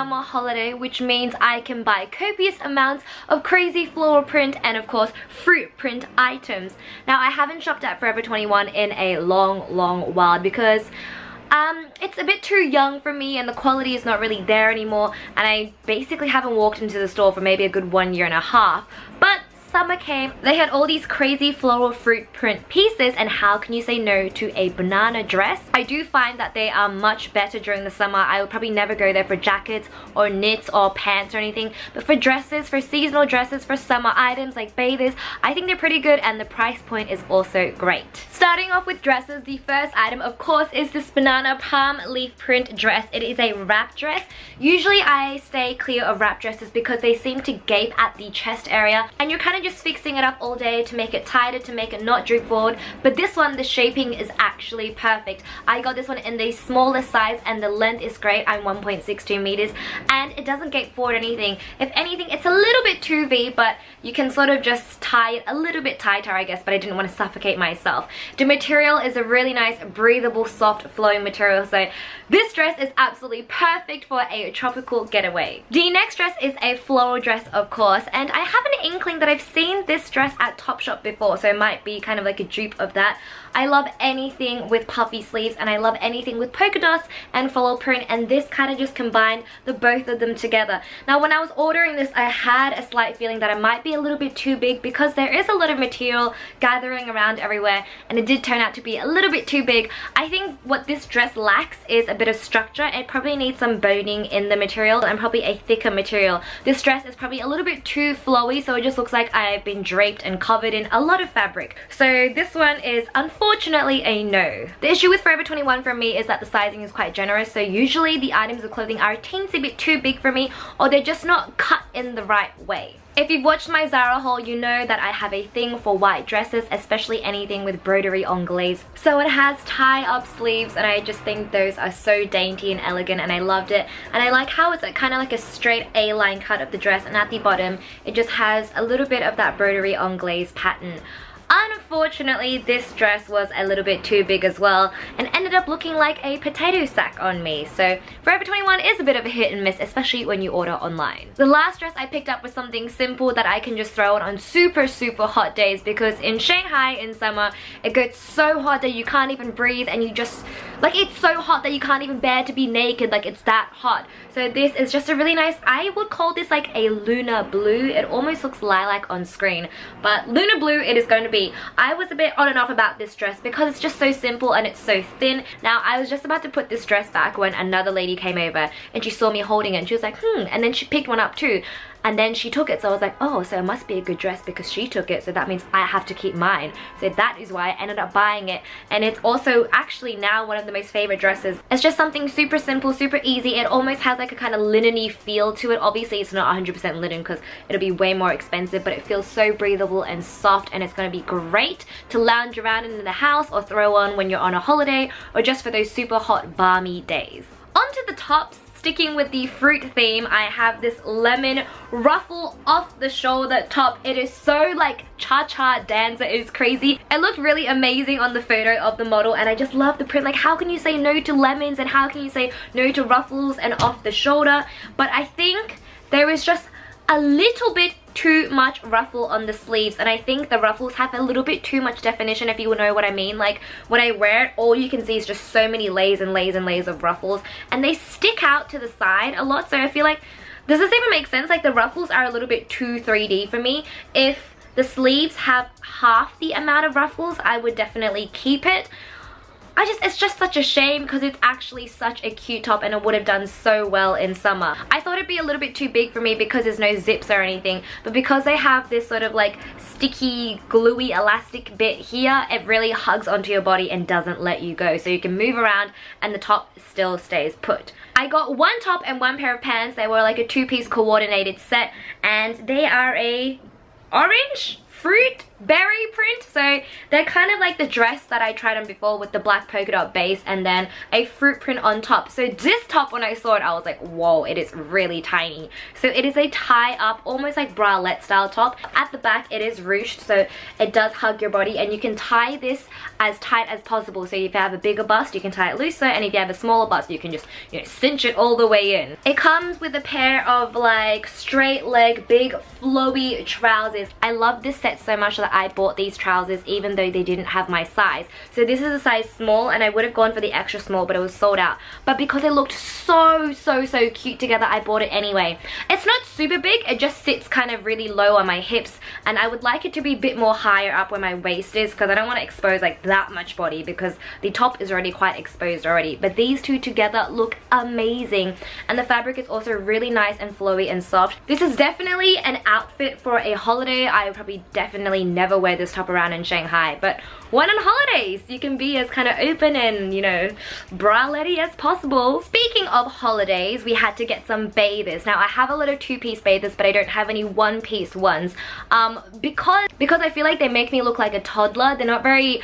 summer holiday, which means I can buy copious amounts of crazy floral print and of course fruit print items. Now I haven't shopped at Forever 21 in a long while because it's a bit too young for me and the quality is not really there anymore, and I basically haven't walked into the store for maybe a good 1.5 years. But summer came, they had all these crazy floral fruit print pieces, and how can you say no to a banana dress? I do find that they are much better during the summer. I would probably never go there for jackets or knits or pants or anything, but for dresses, for seasonal dresses, for summer items like bathers, I think they're pretty good, and the price point is also great. Starting off with dresses, the first item of course is this banana palm leaf print dress. It is a wrap dress. Usually I stay clear of wrap dresses because they seem to gape at the chest area and you're kind of just fixing it up all day to make it tighter, to make it not droop forward. But this one, the shaping is actually perfect. I got this one in the smallest size and the length is great. I'm 1.62 meters and it doesn't gape forward or anything. If anything, it's a little bit too V, but you can sort of just tie it a little bit tighter, I guess, but I didn't want to suffocate myself. The material is a really nice, breathable, soft, flowing material, so this dress is absolutely perfect for a tropical getaway. The next dress is a floral dress, of course, and I have an inkling that I've seen this dress at Topshop before, so it might be kind of like a dupe of that. I love anything with puffy sleeves and I love anything with polka dots and floral print, and this kind of just combined the both of them together. Now when I was ordering this, I had a slight feeling that it might be a little bit too big because there is a lot of material gathering around everywhere, and it did turn out to be a little bit too big. I think what this dress lacks is a bit of structure. It probably needs some boning in the material and probably a thicker material. This dress is probably a little bit too flowy, so it just looks like I've been draped and covered in a lot of fabric. So this one is unfortunately a no. The issue with Forever 21 for me is that the sizing is quite generous, so usually the items of clothing are a teensy bit too big for me, or they're just not cut in the right way. If you've watched my Zara haul, you know that I have a thing for white dresses, especially anything with broderie anglaise. So it has tie-up sleeves, and I just think those are so dainty and elegant, and I loved it. And I like how it's kind of like a straight A-line cut of the dress, and at the bottom, it just has a little bit of that broderie anglaise pattern. Unfortunately, this dress was a little bit too big as well and ended up looking like a potato sack on me. So Forever 21 is a bit of a hit and miss, especially when you order online. The last dress I picked up was something simple that I can just throw on super hot days, because in Shanghai in summer it gets so hot that you can't even breathe, and you just like, it's so hot that you can't even bear to be naked, like it's that hot. So this is just a really nice, I would call this like a lunar blue. It almost looks lilac on screen, but lunar blue it is going to be. I was a bit on and off about this dress because it's just so simple and it's so thin. Now I was just about to put this dress back when another lady came over and she saw me holding it and she was like, and then she picked one up too. And then she took it, so I was like, oh, so it must be a good dress because she took it, so that means I have to keep mine. So that is why I ended up buying it. And it's also actually now one of the most favorite dresses. It's just something super simple, super easy. It almost has like a kind of linen-y feel to it. Obviously it's not 100% linen because it'll be way more expensive, but it feels so breathable and soft, and it's going to be great to lounge around in the house or throw on when you're on a holiday, or just for those super hot balmy days. Onto the tops. Sticking with the fruit theme, I have this lemon ruffle off the shoulder top. It is so like cha-cha dancer, it is crazy. It looked really amazing on the photo of the model, and I just love the print. Like, how can you say no to lemons, and how can you say no to ruffles and off the shoulder? But I think there is just a little bit too much ruffle on the sleeves, and I think the ruffles have a little bit too much definition, if you know what I mean. Like, when I wear it, all you can see is just so many layers and layers and layers of ruffles, and they stick out to the side a lot. So I feel like, does this even make sense? Like, the ruffles are a little bit too 3D for me. If the sleeves have half the amount of ruffles, I would definitely keep it. It's just such a shame because it's actually such a cute top and it would have done so well in summer. I thought it'd be a little bit too big for me because there's no zips or anything, but because they have this sort of like sticky, gluey, elastic bit here, it really hugs onto your body and doesn't let you go. So you can move around and the top still stays put. I got one top and one pair of pants. They were like a two-piece coordinated set, and they are a orange fruit berry print. So they're kind of like the dress that I tried on before with the black polka dot base and then a fruit print on top. So this top, when I saw it, I was like, whoa, it is really tiny. So it is a tie up, almost like bralette style top. At the back it is ruched, so it does hug your body, and you can tie this as tight as possible. So if you have a bigger bust, you can tie it looser, and if you have a smaller bust, you can just, you know, cinch it all the way in. It comes with a pair of like straight leg big flowy trousers. I love this set so much that I bought these trousers even though they didn't have my size. So this is a size small, and I would have gone for the extra small, but it was sold out. But because it looked so cute together, I bought it anyway. It's not super big, it just sits kind of really low on my hips, and I would like it to be a bit more higher up where my waist is, because I don't want to expose like that much body, because the top is already quite exposed already. But these two together look amazing, and the fabric is also really nice and flowy and soft. This is definitely an outfit for a holiday. I would probably definitely never wear this top around in Shanghai, but when on holidays you can be as kind of open and, you know, bralette-y as possible. Speaking of holidays, we had to get some bathers. Now I have a lot of two-piece bathers, but I don't have any one-piece ones because I feel like they make me look like a toddler. They're not very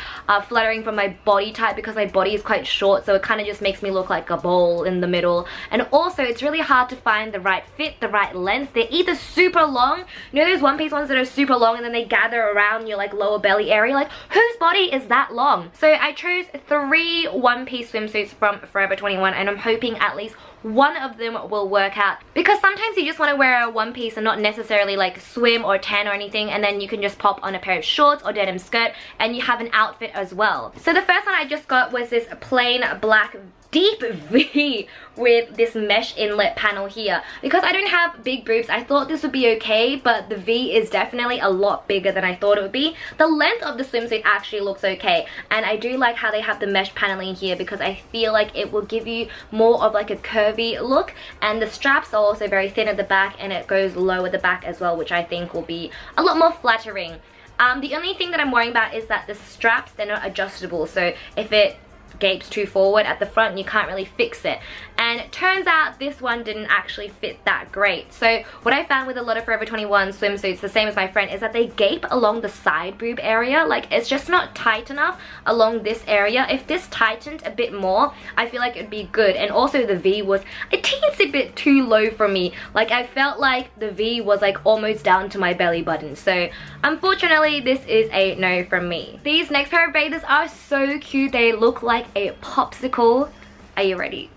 flattering for my body type, because my body is quite short, so it kind of just makes me look like a bowl in the middle. And also it's really hard to find the right fit, the right length. They're either super long, you know those one-piece ones that are super long and then they gather around your like lower belly area, like whose body is that long? So I chose 3 one-piece swimsuits from Forever 21, and I'm hoping at least one of them will work out, because sometimes you just want to wear a one piece and not necessarily like swim or tan or anything, and then you can just pop on a pair of shorts or denim skirt and you have an outfit as well. So the first one I just got was this plain black deep V with this mesh inlet panel here. Because I don't have big boobs, I thought this would be okay, but the V is definitely a lot bigger than I thought it would be. The length of the swimsuit actually looks okay, and I do like how they have the mesh paneling here, because I feel like it will give you more of like a curvy look, and the straps are also very thin at the back, and it goes low at the back as well, which I think will be a lot more flattering. The only thing that I'm worrying about is that the straps, they're not adjustable, so if it gapes too forward at the front, you can't really fix it. And it turns out this one didn't actually fit that great. So what I found with a lot of Forever 21 swimsuits, the same as my friend, is that they gape along the side boob area. Like, it's just not tight enough along this area. If this tightened a bit more, I feel like it'd be good. And also the V was a teensy bit too low for me. Like, I felt like the V was like almost down to my belly button. So unfortunately, this is a no from me. These next pair of bathers are so cute. They look like a popsicle. Are you ready?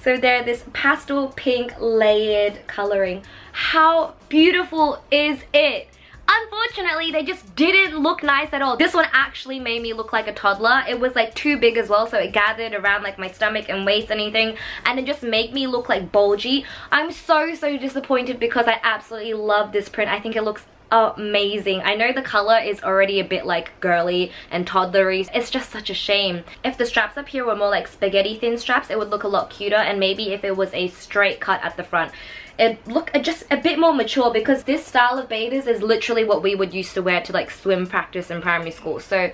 So they're this pastel pink layered coloring. How beautiful is it? Unfortunately, they just didn't look nice at all. This one actually made me look like a toddler. It was like too big as well, so it gathered around like my stomach and waist and anything, and it just made me look like bulgy. I'm so disappointed, because I absolutely love this print. I think it looks amazing. I know the color is already a bit like girly and toddlery. It's just such a shame. If the straps up here were more like spaghetti thin straps, it would look a lot cuter, and maybe if it was a straight cut at the front, it look just a bit more mature, because this style of bathers is literally what we would used to wear to like swim practice in primary school. So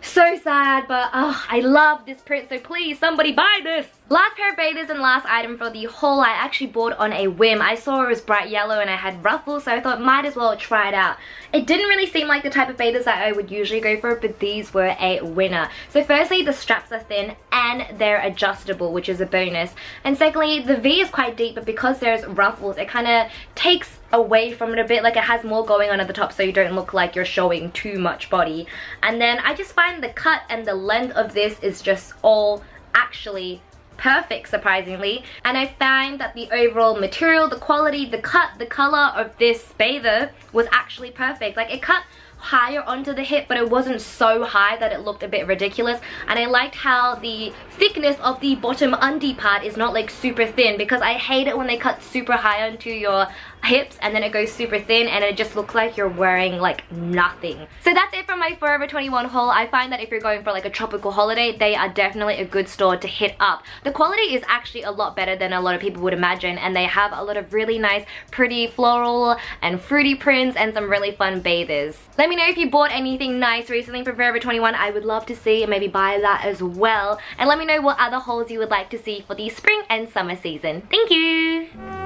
sad, but I love this print, so please somebody buy this. Last pair of bathers and last item for the haul, I actually bought on a whim. I saw it was bright yellow and I had ruffles, so I thought might as well try it out. It didn't really seem like the type of bathers that I would usually go for, but these were a winner. So firstly, the straps are thin and they're adjustable, which is a bonus. And secondly, the V is quite deep, but because there's ruffles, it kind of takes away from it a bit. Like, it has more going on at the top, so you don't look like you're showing too much body. And then I just find the cut and the length of this is just all actually perfect, surprisingly. And I find that the overall material, the quality, the cut, the color of this bather was actually perfect. Like, it cut higher onto the hip, but it wasn't so high that it looked a bit ridiculous. And I liked how the thickness of the bottom undie part is not like super thin, because I hate it when they cut super high onto your hips and then it goes super thin and it just looks like you're wearing like nothing. So that's it from my Forever 21 haul. I find that if you're going for like a tropical holiday, they are definitely a good store to hit up. The quality is actually a lot better than a lot of people would imagine, and they have a lot of really nice pretty floral and fruity prints and some really fun bathers. Let me know if you bought anything nice recently from Forever 21. I would love to see and maybe buy that as well. And let me know what other hauls you would like to see for the spring and summer season. Thank you!